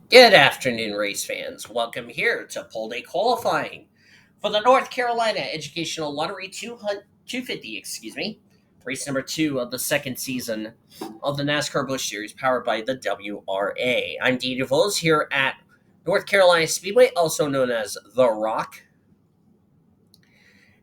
Good afternoon, race fans. Welcome here to Pole Day qualifying for the North Carolina Educational Lottery 250, race number 2 of the second season of the NASCAR Busch Series powered by the WRA. I'm Dean DeVos here at North Carolina Speedway, also known as The Rock,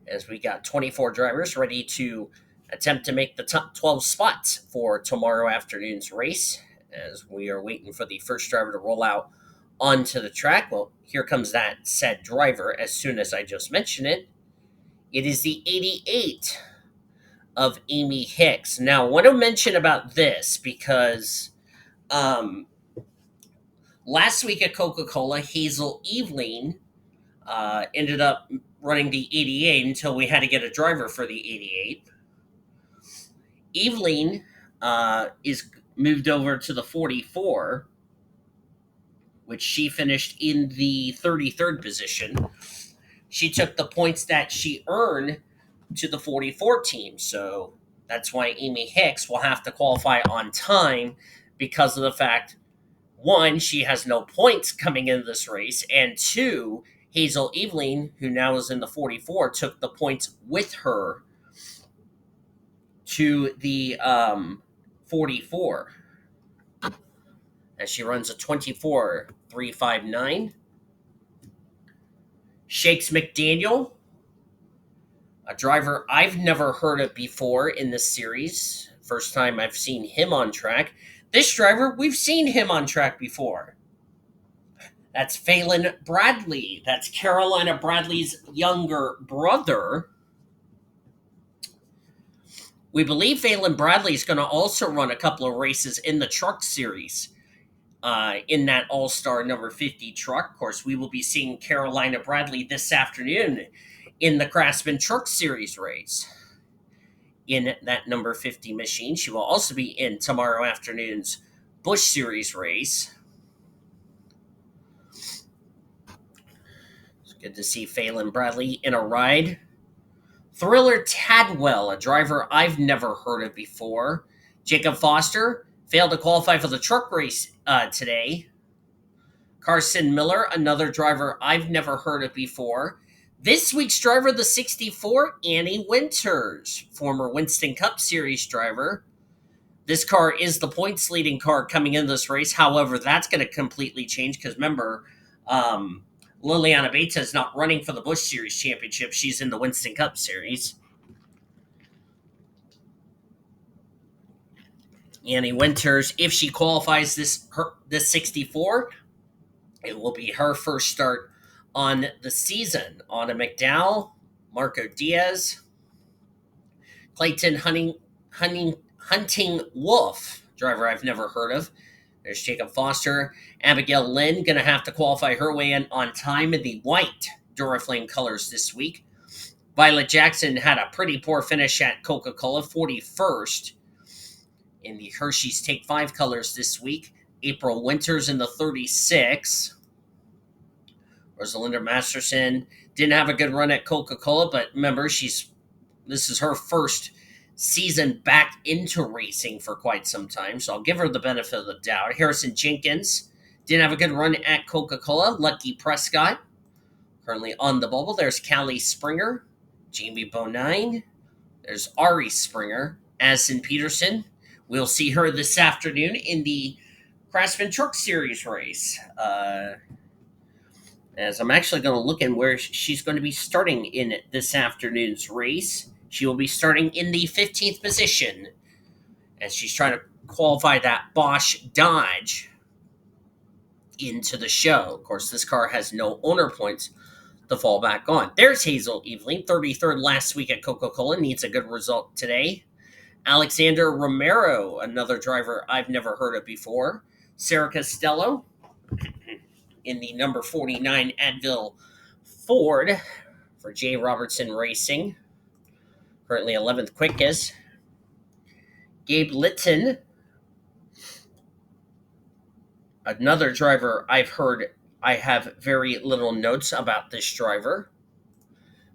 as we got 24 drivers ready to attempt to make the top 12 spots for tomorrow afternoon's race, as we are waiting for the first driver to roll out onto the track. Well, here comes that said driver as soon as I just mentioned it. It is the 88 of Amy Hicks. Now, I want to mention about this because um, last week at Coca Cola, Hazel Eveling ended up running the 88 until we had to get a driver for the 88. Eveling is moved over to the 44, which she finished in the 33rd position. She took the points that she earned to the 44 team. So that's why Amy Hicks will have to qualify on time because of the fact, one, she has no points coming into this race, and two, Hazel Eveling, who now is in the 44, took the points with her to the 44. As she runs a 24.359. Shakes McDaniel, a driver I've never heard of before in this series. First time I've seen him on track. This driver, we've seen him on track before. That's Phelan Bradley. That's Carolina Bradley's younger brother. We believe Phelan Bradley is going to also run a couple of races in the truck series in that All-Star number 50 truck. Of course, we will be seeing Carolina Bradley this afternoon in the Craftsman Truck Series race in that number 50 machine. She will also be in tomorrow afternoon's Busch Series race. It's good to see Phelan Bradley in a ride. Thriller Tadwell, a driver I've never heard of before. Jacob Foster failed to qualify for the truck race today. Carson Miller, another driver I've never heard of before. This week's driver, the 64, Annie Winters, former Winston Cup Series driver. This car is the points leading car coming into this race. However, that's going to completely change because remember, Liliana Bates is not running for the Busch Series Championship. She's in the Winston Cup Series. Annie Winters, if she qualifies this 64, it will be her first start on the season. Anna McDowell, Marco Diaz, Clayton Hunting Wolf, driver I've never heard of. There's Jacob Foster. Abigail Lynn going to have to qualify her way in on time in the white Duraflame colors this week. Violet Jackson had a pretty poor finish at Coca-Cola, 41st in the Hershey's Take 5 colors this week. April Winters in the 36. Rosalinda Masterson didn't have a good run at Coca-Cola, but remember, this is her first season back into racing for quite some time, so I'll give her the benefit of the doubt. Harrison Jenkins didn't have a good run at Coca-Cola. Lucky Prescott, currently on the bubble. There's Callie Springer, Jamie Bonine. There's Ari Springer, Addison Peterson. We'll see her this afternoon in the Craftsman Truck Series race. As I'm actually going to look in where she's going to be starting in this afternoon's race. She will be starting in the 15th position as she's trying to qualify that Bosch Dodge into the show. Of course, this car has no owner points to fall back on. There's Hazel Eveling, 33rd last week at Coca-Cola, needs a good result today. Alexander Romero, another driver I've never heard of before. Sarah Costello in the number 49 Advil Ford for J. Robertson Racing, currently 11th quickest. Gabe Litton, another driver I have very little notes about this driver.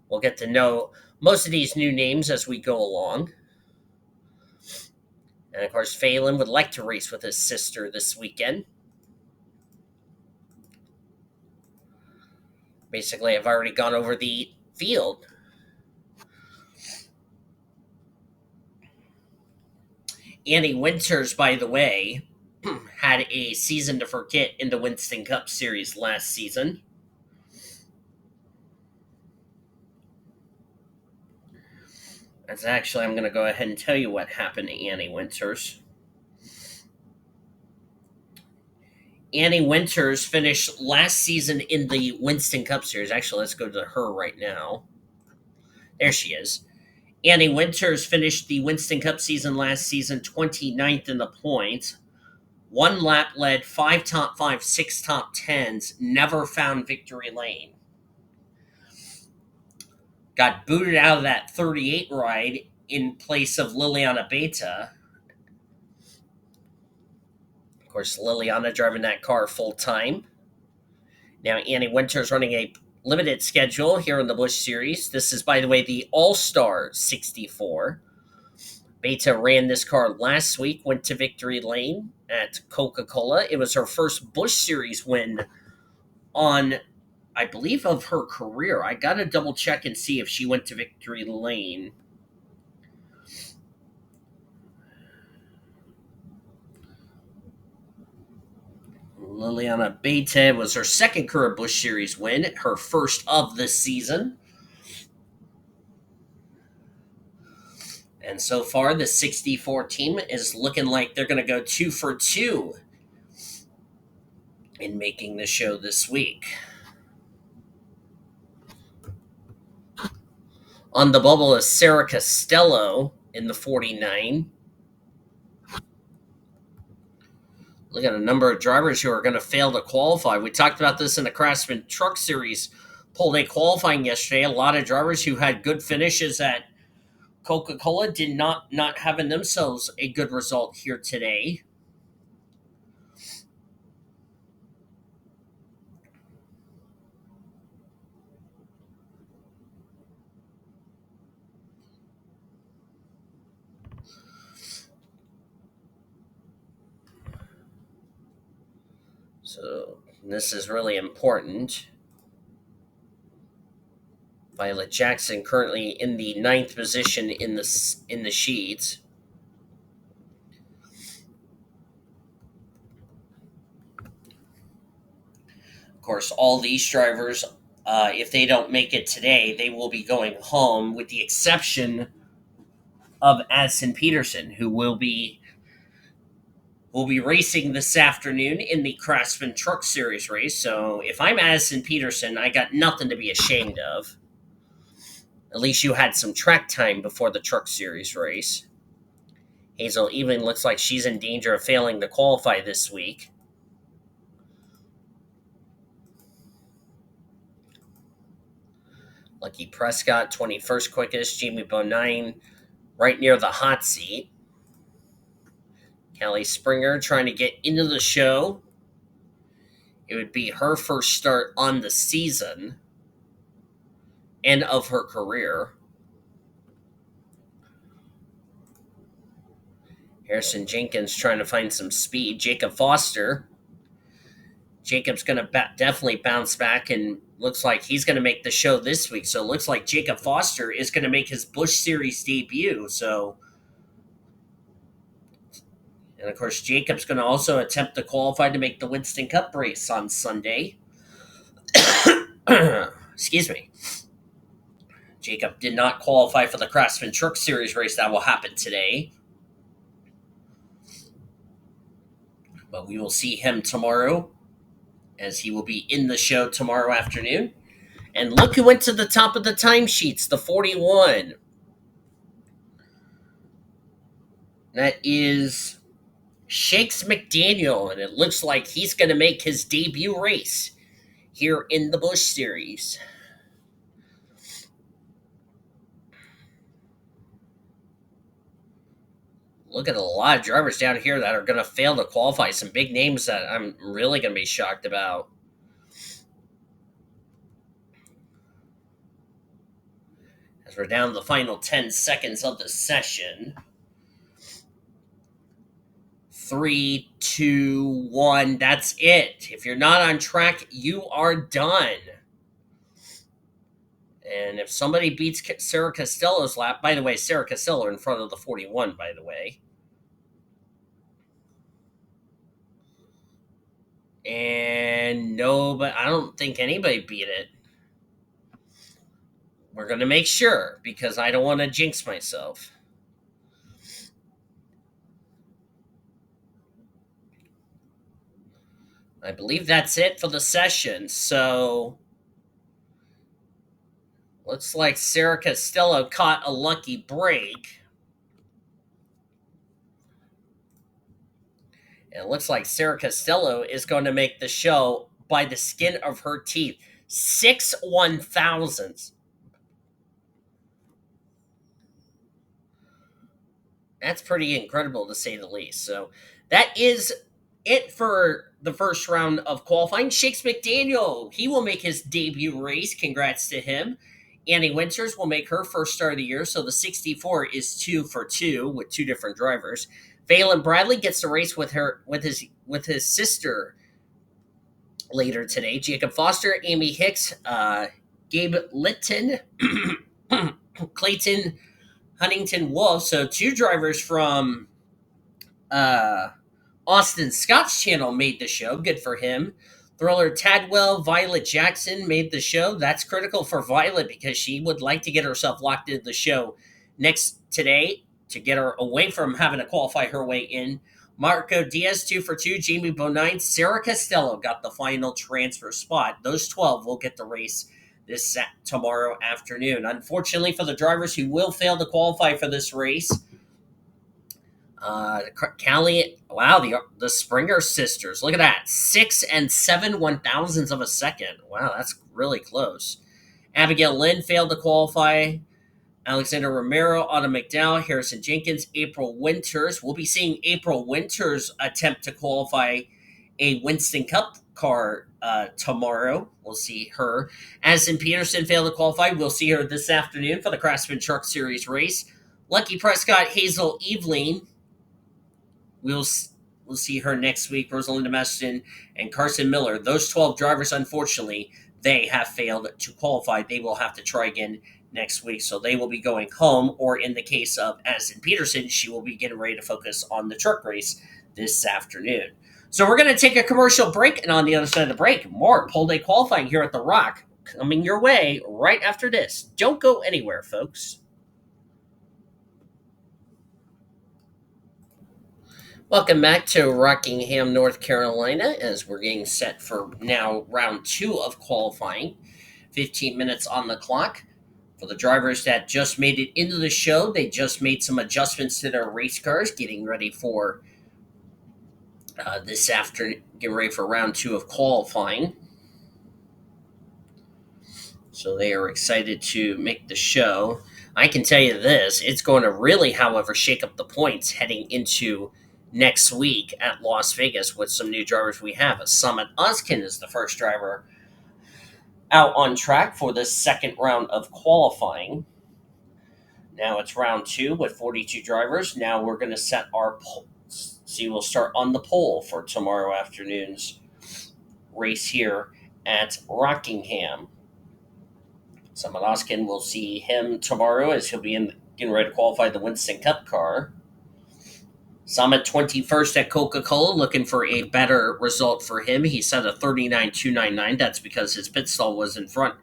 We'll get to know most of these new names as we go along. And of course, Phelan would like to race with his sister this weekend. Basically, I've already gone over the field. Annie Winters, by the way, had a season to forget in the Winston Cup Series last season. That's actually, I'm going to go ahead and tell you what happened to Annie Winters. Annie Winters finished last season in the Winston Cup Series. Actually, let's go to her right now. There she is. Annie Winters finished the Winston Cup season last season 29th in the points. One lap led, five top five, six top tens, never found victory lane. Got booted out of that 38 ride in place of Liliana Beta. Of course, Liliana driving that car full time. Now, Annie Winters running a limited schedule here in the Busch Series. This is, by the way, the All-Star 64. Beta ran this car last week, went to victory lane at Coca-Cola. It was her first Busch Series win on, I believe, of her career. I got to double check and see if she went to victory lane. Liliana Beta was her second career Busch Series win, her first of the season. And so far, the 64 team is looking like they're going to go 2 for 2 in making the show this week. On the bubble is Sarah Costello in the 49. Look at a number of drivers who are going to fail to qualify. We talked about this in the Craftsman Truck Series Pole Day qualifying yesterday. A lot of drivers who had good finishes at Coca-Cola did not having themselves a good result here today. So this is really important. Violet Jackson currently in the 9th position in the sheets. Of course, all these drivers, if they don't make it today, they will be going home, with the exception of Addison Peterson, who will be racing this afternoon in the Craftsman Truck Series race. So if I'm Addison Peterson, I got nothing to be ashamed of. At least you had some track time before the Truck Series race. Hazel even looks like she's in danger of failing to qualify this week. Lucky Prescott, 21st quickest. Jamie Bonine right near the hot seat. Callie Springer trying to get into the show. It would be her first start on the season and of her career. Harrison Jenkins trying to find some speed. Jacob Foster. Jacob's going to definitely bounce back, and looks like he's going to make the show this week. So it looks like Jacob Foster is going to make his Busch Series debut. And of course, Jacob's going to also attempt to qualify to make the Winston Cup race on Sunday. Excuse me. Jacob did not qualify for the Craftsman Truck Series race that will happen today. But we will see him tomorrow, as he will be in the show tomorrow afternoon. And look who went to the top of the timesheets, the 41. That is Shakes McDaniel, and it looks like he's going to make his debut race here in the Busch Series. Look at a lot of drivers down here that are going to fail to qualify. Some big names that I'm really going to be shocked about. As we're down to the final 10 seconds of the session. 3, 2, 1. That's it. If you're not on track, you are done. And if somebody beats Sarah Costello's lap, by the way, Sarah Costello in front of the 41, by the way. And no, but I don't think anybody beat it. We're going to make sure because I don't want to jinx myself. I believe that's it for the session. So looks like Sarah Costello caught a lucky break. And it looks like Sarah Costello is going to make the show by the skin of her teeth. 6/1000s. That's pretty incredible to say the least. So that is it for the first round of qualifying. Shakes McDaniel, he will make his debut race. Congrats to him. Annie Winters will make her first start of the year. So the 64 is 2 for 2 with two different drivers. Valen Bradley gets to race with his sister later today. Jacob Foster, Amy Hicks, Gabe Litton, Clayton Huntington Wolf. So two drivers from uh, Austin Scott's channel made the show. Good for him. Thriller Tadwell, Violet Jackson made the show. That's critical for Violet because she would like to get herself locked into the show next today to get her away from having to qualify her way in. Marco Diaz, 2 for 2. Jamie Bonine. Sarah Costello got the final transfer spot. Those 12 will get the race tomorrow afternoon. Unfortunately for the drivers who will fail to qualify for this race, Callie, wow, the Springer sisters. Look at that. 6 and 7/1000s of a second. Wow, that's really close. Abigail Lynn failed to qualify. Alexander Romero, Autumn McDowell, Harrison Jenkins, April Winters. We'll be seeing April Winters attempt to qualify a Winston Cup car tomorrow. We'll see her. Addison Peterson failed to qualify. We'll see her this afternoon for the Craftsman Truck Series race. Lucky Prescott, Hazel Eveline. We'll see her next week. Rosalinda Meston and Carson Miller. Those 12 drivers, unfortunately, they have failed to qualify. They will have to try again next week. So they will be going home, or in the case of Addison Peterson, she will be getting ready to focus on the truck race this afternoon. So we're going to take a commercial break, and on the other side of the break, more pole day qualifying here at The Rock coming your way right after this. Don't go anywhere, folks. Welcome back to Rockingham, North Carolina, as we're getting set for now round 2 of qualifying. 15 minutes on the clock. For the drivers that just made it into the show, they just made some adjustments to their race cars, getting ready for this afternoon, getting ready for round 2 of qualifying. So they are excited to make the show. I can tell you this, it's going to really, however, shake up the points heading into next week at Las Vegas with some new drivers we have. Summit Uskin is the first driver out on track for the second round of qualifying. Now it's round 2 with 42 drivers. Now we're going to set our poll. See, we'll start on the poll for tomorrow afternoon's race here at Rockingham. Summit Uskin, will see him tomorrow as he'll be getting ready to qualify the Winston Cup car. Summit 21st at Coca-Cola, looking for a better result for him. He set a 39.299. That's because his pit stall was in front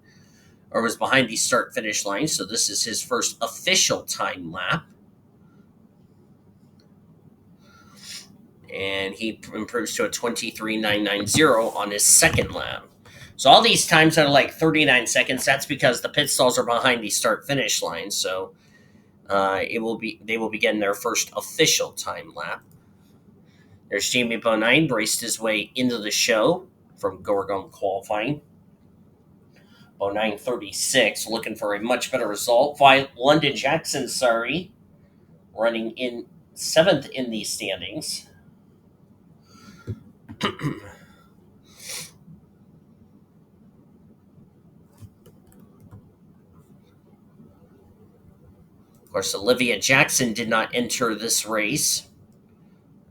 or was behind the start-finish line. So this is his first official time lap. And he improves to a 23.990 on his second lap. So all these times are like 39 seconds. That's because the pit stalls are behind the start-finish line. So they will be getting their first official time lap. There's Jamie Bonine, raced his way into the show from Gorgon qualifying. Bonine 36, looking for a much better result. London Jackson, running in 7th in these standings. Of course, Olivia Jackson did not enter this race.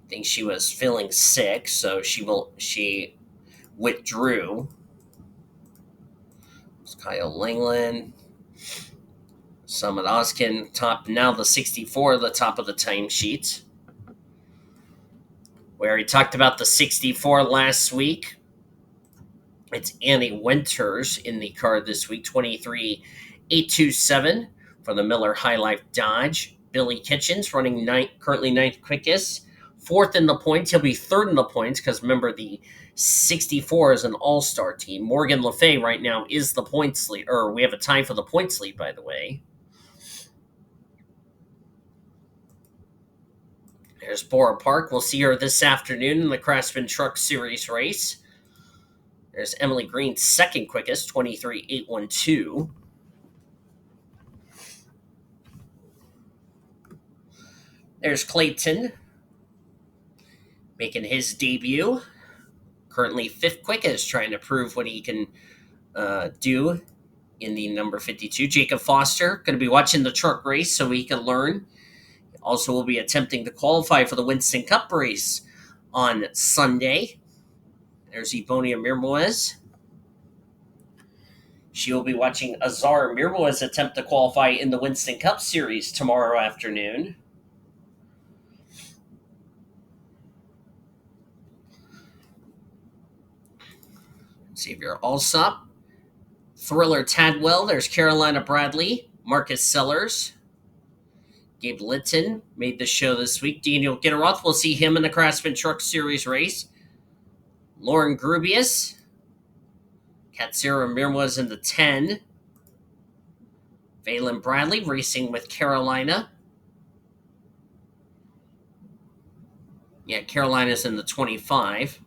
I think she was feeling sick, so she withdrew. It's Kyle Langland. Summit Oskin top now the 64, the top of the timesheets. We already talked about the 64 last week. It's Annie Winters in the car this week, 23,827 for the Miller High Life Dodge. Billy Kitchens running currently ninth quickest. Fourth in the points. He'll be third in the points because remember the 64 is an all-star team. Morgan Le Fay right now is the points lead, or we have a tie for the points lead, by the way. There's Bora Park. We'll see her this afternoon in the Craftsman Truck Series race. There's Emily Green, second quickest, 23,812. There's Clayton making his debut. Currently fifth quickest, trying to prove what he can do in the number 52. Jacob Foster, going to be watching the truck race so he can learn. Also will be attempting to qualify for the Winston Cup race on Sunday. There's Ebonia Mirmoez. She will be watching Azar Mirmoez attempt to qualify in the Winston Cup Series tomorrow afternoon. Xavier Alsop. Thriller Tadwell. There's Carolina Bradley. Marcus Sellers. Gabe Litton made the show this week. Daniel Gitteroth. We'll see him in the Craftsman Truck Series race. Lauren Grubius. Katsura Mirmoez in the 10. Valen Bradley racing with Carolina. Yeah, Carolina's in the 25.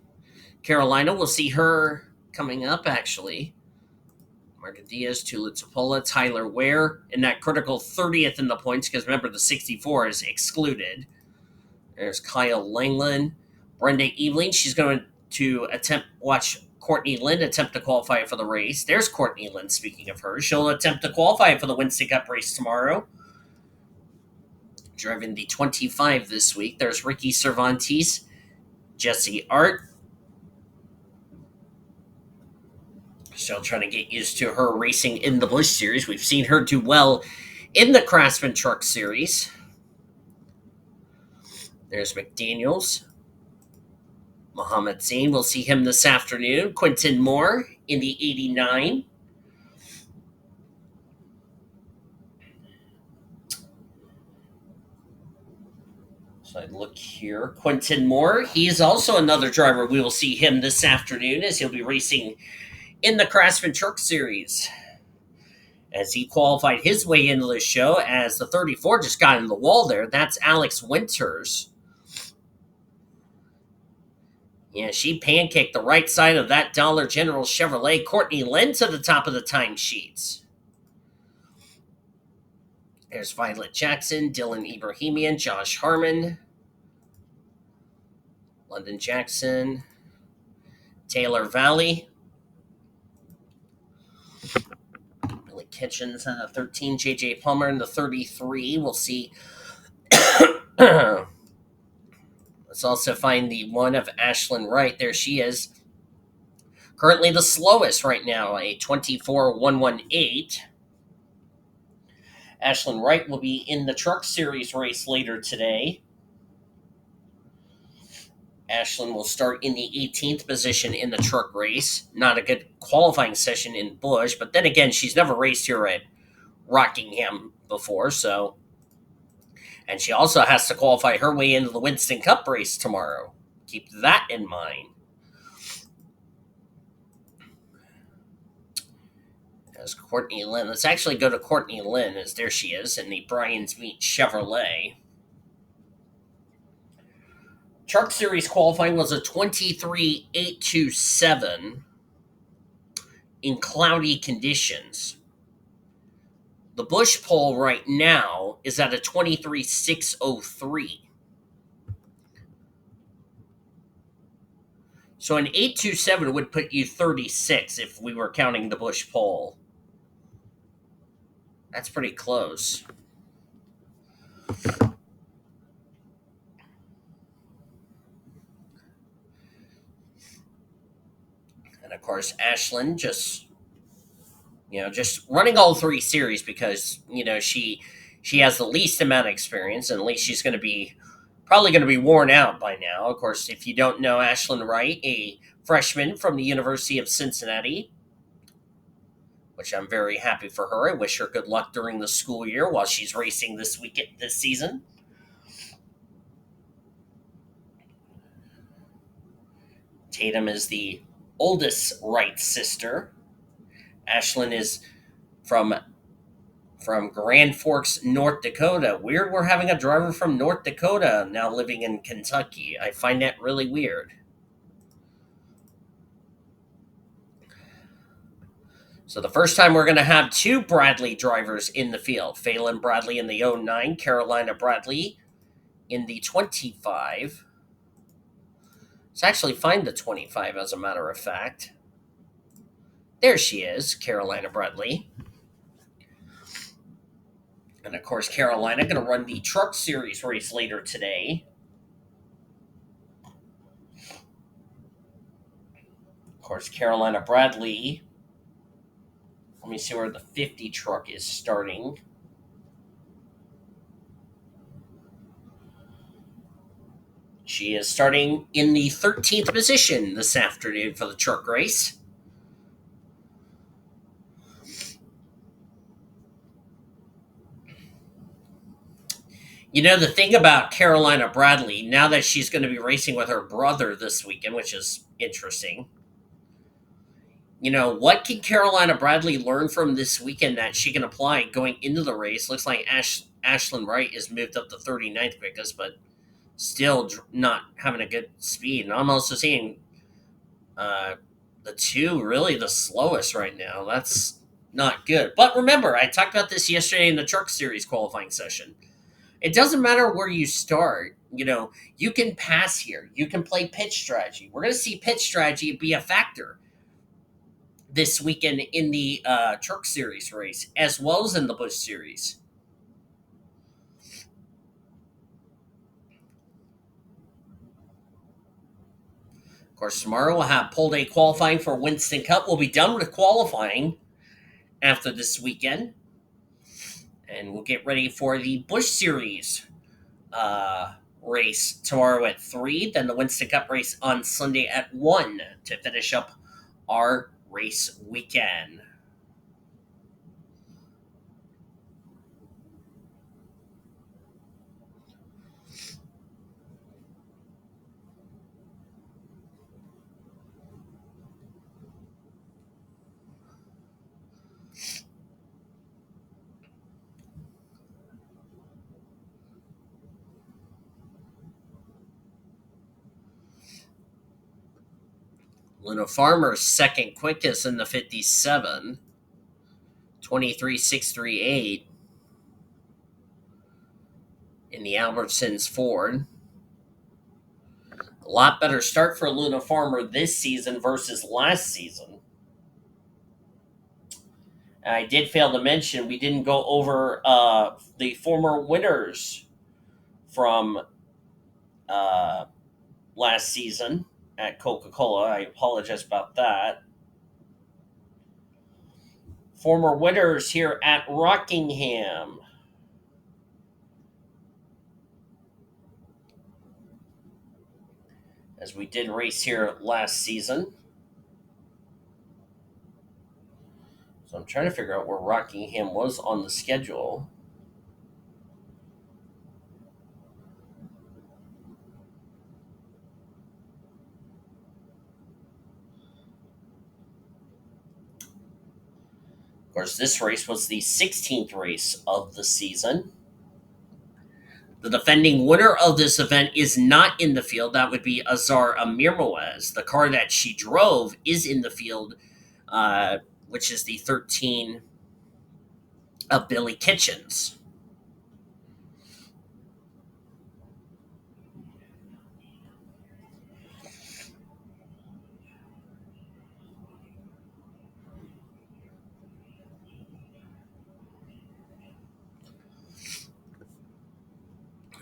Carolina, we'll see her coming up, actually. Marta Diaz, Tula Topola, Tyler Ware in that critical 30th in the points, because remember, the 64 is excluded. There's Kyle Langland. Brenda Eveling, she's going to watch Courtney Lynn attempt to qualify for the race. There's Courtney Lynn, speaking of her. She'll attempt to qualify for the Winston Cup race tomorrow. Driving the 25 this week. There's Ricky Cervantes, Jesse Art. Still trying to get used to her racing in the Busch Series. We've seen her do well in the Craftsman Truck Series. There's McDaniels. Mohammed Zain, we'll see him this afternoon. Quentin Moore in the 89. So I look here. Quentin Moore, he is also another driver. We will see him this afternoon as he'll be racing in the Craftsman Truck Series. As he qualified his way into the show, as the 34 just got in the wall there. That's Alex Winters. Yeah, she pancaked the right side of that Dollar General Chevrolet. Courtney Lynn to the top of the timesheets. There's Violet Jackson, Dylan Ibrahimian, Josh Harmon, London Jackson, Taylor Valley, Billy Kitchens in the 13, JJ Palmer in the 33. We'll see. Let's also find the one of Ashlyn Wright. There she is. Currently the slowest right now, a 24,118. Ashlyn Wright will be in the Truck Series race later today. Ashlyn will start in the 18th position in the truck race. Not a good qualifying session in Busch, but then again, she's never raced here at Rockingham before, so. And she also has to qualify her way into the Winston Cup race tomorrow. Keep that in mind. As Courtney Lynn. Let's actually go to Courtney Lynn, as there she is, in the Brian's Meat Chevrolet. Truck Series qualifying was a 23,827 in cloudy conditions. The Busch pole right now is at a 23,603. So an 827 would put you 36 if we were counting the Busch pole. That's pretty close. And of course, Ashlyn just just running all three series because she has the least amount of experience, and at least she's going to be probably going to be worn out by now. Of course, if you don't know Ashlyn Wright, a freshman from the University of Cincinnati, which I'm very happy for her. I wish her good luck during the school year while she's racing this season. Tatum is the oldest Wright sister. Ashlyn is from Grand Forks, North Dakota. Weird we're having a driver from North Dakota now living in Kentucky. I find that really weird. So the first time we're going to have two Bradley drivers in the field. Phelan Bradley in the '09, Carolina Bradley in the 25. Let's actually find the 25 as a matter of fact. There she is, Carolina Bradley. And of course, Carolina going to run the Truck Series race later today. Of course, Carolina Bradley. Let me see where the 50 truck is starting. She is starting in the 13th position this afternoon for the truck race. The thing about Carolina Bradley, now that she's going to be racing with her brother this weekend, which is interesting, what can Carolina Bradley learn from this weekend that she can apply going into the race? Looks like Ashlyn Wright is moved up to 39th quickest, but still not having a good speed. And I'm also seeing the two really the slowest right now. That's not good. But remember, I talked about this yesterday in the Truck Series qualifying session. It doesn't matter where you start. You can pass here. You can play pitch strategy. We're going to see pitch strategy be a factor this weekend in the Truck Series race, as well as in the Busch Series. Of course, tomorrow we'll have pole day qualifying for Winston Cup. We'll be done with qualifying after this weekend, and we'll get ready for the Busch Series race tomorrow at 3, then the Winston Cup race on Sunday at 1 to finish up our race weekend. Luna Farmer's second quickest in the 57, 23.638 in the Albertsons Ford. A lot better start for Luna Farmer this season versus last season. And I did fail to mention we didn't go over the former winners from last season at Coca-Cola. I apologize about that. Former winners here at Rockingham. As we did race here last season. So I'm trying to figure out where Rockingham was on the schedule. Of course, this race was the 16th race of the season. The defending winner of this event is not in the field. That would be Azar Amirmoez. The car that she drove is in the field, which is the 13 of Billy Kitchens.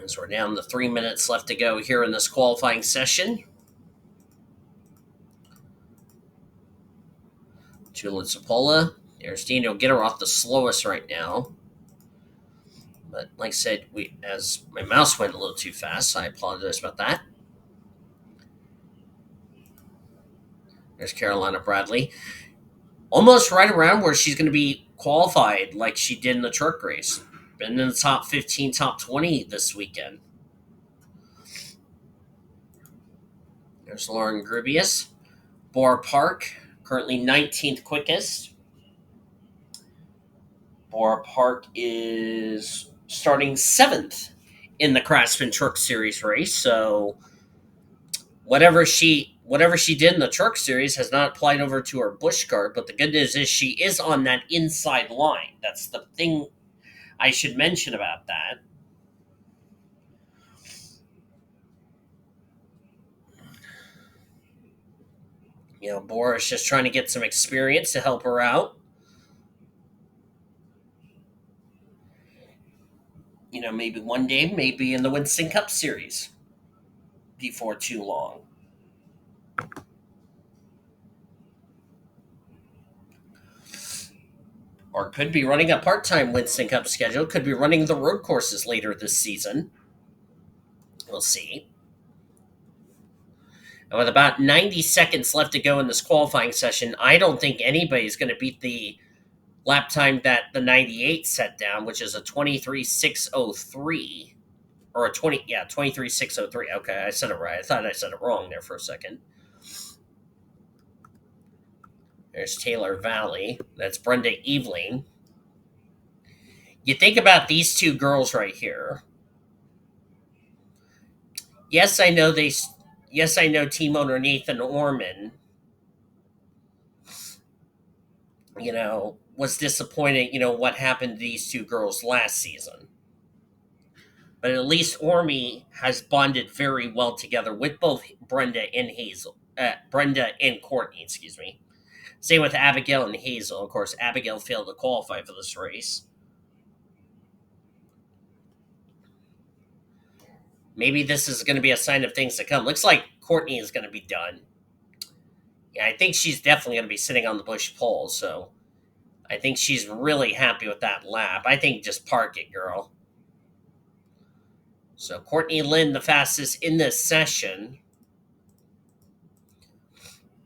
As we're down to 3 minutes left to go here in this qualifying session. Julian Zapola There's Daniel Gitteroth, the slowest right now. But like I said, as my mouse went a little too fast, so I apologize about that. There's Carolina Bradley. Almost right around where she's going to be qualified like she did in the truck race. Been in the top 15, top 20 this weekend. There's Lauren Grubius. Boar Park, currently 19th quickest. Boar Park is starting 7th in the Craftsman Truck Series race, so whatever she did in the Truck Series has not applied over to her Busch card, but the good news is she is on that inside line. That's the thing I should mention about that. Boris just trying to get some experience to help her out. Maybe one day, maybe in the Winston Cup Series before too long. Or could be running a part-time Winston Cup schedule, could be running the road courses later this season. We'll see. And with about 90 seconds left to go in this qualifying session, I don't think anybody's going to beat the lap time that the 98 set down, which is a 23.603. Or a 23.603. Okay, I said it right. I thought I said it wrong there for a second. There's Taylor Valley. That's Brenda Eveling. You think about these two girls right here. Yes, I know team owner Nathan Orman, was disappointed, what happened to these two girls last season. But at least Ormy has bonded very well together with both Brenda and Courtney, excuse me. Same with Abigail and Hazel. Of course, Abigail failed to qualify for this race. Maybe this is going to be a sign of things to come. Looks like Courtney is going to be done. Yeah, I think she's definitely going to be sitting on the Busch pole, so I think she's really happy with that lap. I think just park it, girl. So Courtney Lynn, the fastest in this session.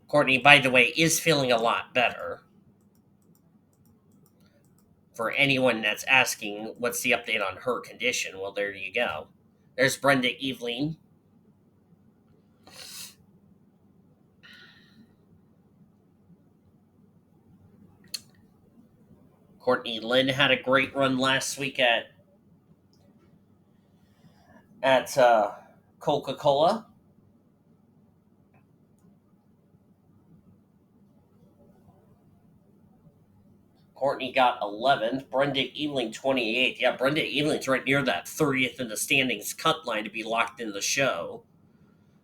Courtney, by the way, is feeling a lot better. For anyone that's asking what's the update on her condition, well, there you go. There's Brenda Eveling. Courtney Lynn had a great run last week at Coca-Cola. Courtney got 11th. Brenda Eveling 28th. Yeah, Brenda Eveling's right near that 30th in the standings cut line to be locked in the show.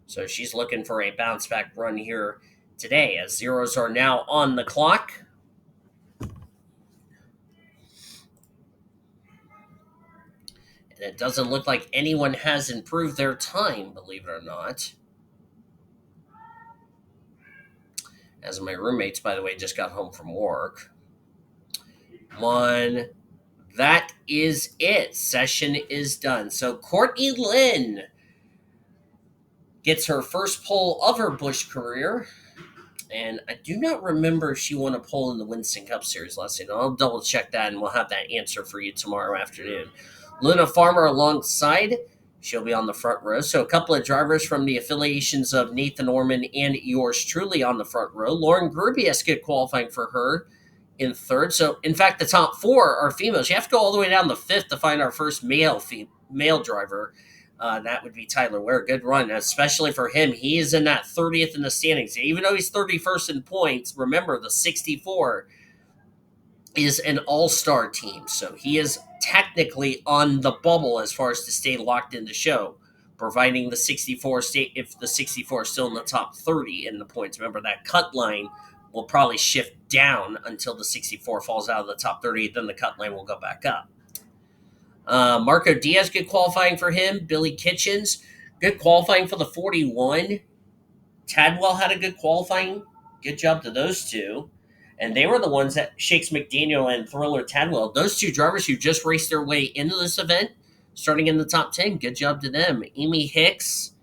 So she's looking for a bounce back run here today as zeros are now on the clock. And it doesn't look like anyone has improved their time, believe it or not. As my roommates, by the way, just got home from work. That is it. Session is done. So Courtney Lynn gets her first pole of her Busch career. And I do not remember if she won a pole in the Winston Cup Series last year. I'll double check that and we'll have that answer for you tomorrow afternoon. Luna Farmer alongside. She'll be on the front row. So a couple of drivers from the affiliations of Nathan Orman and yours truly on the front row. Lauren Grubius good qualifying for her in third. So, in fact, the top four are females. You have to go all the way down the fifth to find our first male driver. That would be Tyler Ware. Good run, especially for him. He is in that 30th in the standings. Even though he's 31st in points, remember the 64 is an all-star team. So he is technically on the bubble as far as to stay locked in the show, providing the 64 if the 64 is still in the top 30 in the points. Remember, that cut line will probably shift down until the 64 falls out of the top 30. Then the cut line will go back up. Marco Diaz, good qualifying for him. Billy Kitchens, good qualifying for the 41. Tadwell had a good qualifying. Good job to those two. And they were the ones that Shakes McDaniel and Thriller Tadwell, those two drivers who just raced their way into this event, starting in the top 10. Good job to them. Amy Hicks,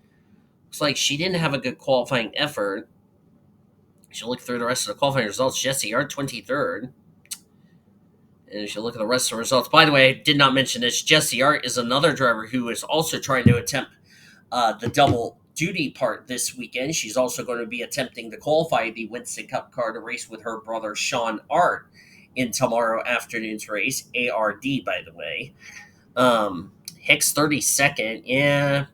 looks like she didn't have a good qualifying effort. If you look through the rest of the qualifying results, Jesse Yard 23rd. And if you look at the rest of the results, by the way, I did not mention this. Jesse Art is another driver who is also trying to attempt the double duty part this weekend. She's also going to be attempting to qualify the Winston Cup car to race with her brother Sean Art in tomorrow afternoon's race. ARD, by the way. Hicks 32nd. Yeah,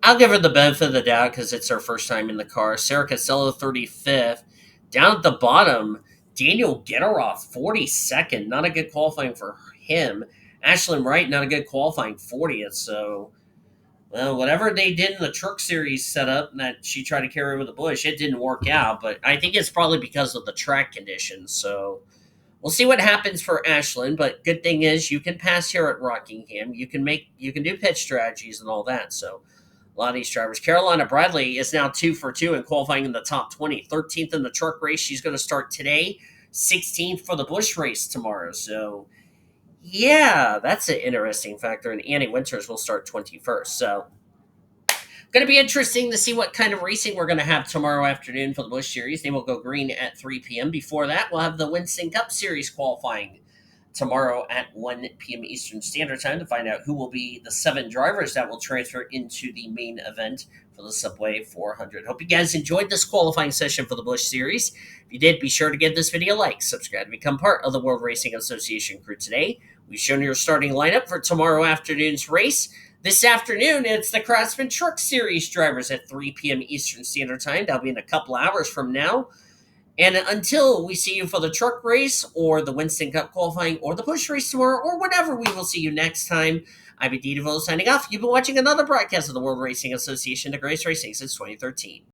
I'll give her the benefit of the doubt because it's her first time in the car. Sarah Casello 35th. Down at the bottom, Daniel Getteroff 42nd. Not a good qualifying for him. Ashlyn Wright, not a good qualifying 40th. So, well, whatever they did in the truck series setup that she tried to carry over the Busch, it didn't work out. But I think it's probably because of the track conditions. So we'll see what happens for Ashlyn. But good thing is you can pass here at Rockingham. You can do pitch strategies and all that. So a lot of these drivers. Carolina Bradley is now 2 for 2 in qualifying in the top 20. 13th in the truck race. She's going to start today. 16th for the Busch race tomorrow. So, yeah, that's an interesting factor. And Annie Winters will start 21st. So, going to be interesting to see what kind of racing we're going to have tomorrow afternoon for the Busch Series. They will go green at 3 p.m. Before that, we'll have the Winston Cup Series qualifying tomorrow at 1 p.m. Eastern Standard Time to find out who will be the 7 drivers that will transfer into the main event for the Subway 400. Hope you guys enjoyed this qualifying session for the Busch Series. If you did, be sure to give this video a like, subscribe to become part of the World Racing Association crew today. We've shown your starting lineup for tomorrow afternoon's race. This afternoon, it's the Craftsman Truck Series drivers at 3 p.m. Eastern Standard Time. That'll be in a couple hours from now. And until we see you for the truck race or the Winston Cup qualifying or the Busch race tomorrow or whatever, we will see you next time. I'm Adi DeVoe signing off. You've been watching another broadcast of the World Racing Association, the greatest racing since 2013.